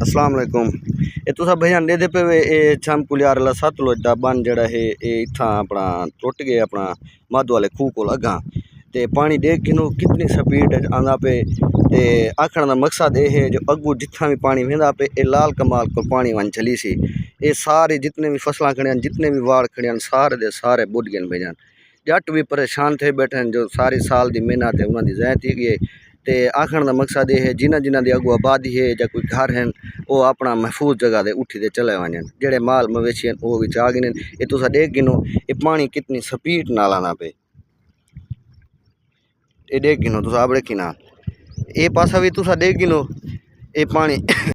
अस्सलाम वालेकुम। ये तुसा भैया दे पे ये छमकुलियार वाला सतलुज दा बन जड़ा है ये इत्थां अपना टुट गया अपना माधो वाले खूह को अगां ते पानी देख किनू कितनी स्पीड आंदा पे ते आखण दा मकसद ये है जो अगू जित्थां भी पानी वेंदा पे ये लाल कमाल को पानी वन चली सी। ये सारे जितने भी फसलां खड़ियां जितने भी वाड़ खड़ियां सारे दे सारे बुढ़ गए भैया। जट भी परेशान थे बैठे हैं जो सारी साल की मेहनत है उन्होंने ज़ाया थी गई। तो आखण का मकसद ये है जिन्हें जिन्हें की अगू आबादी है या कोई घर हैं वो अपना महफूज जगह से उठी चले वजन जेडे माल मवेशी हैं वो आ गए। ये तुसा देख गिनो ये पानी कितनी स्पीड नाल आना पे ये देख गिनो तुसा आप देखी ना ये पासा भी तुसा देख गिनो ये पानी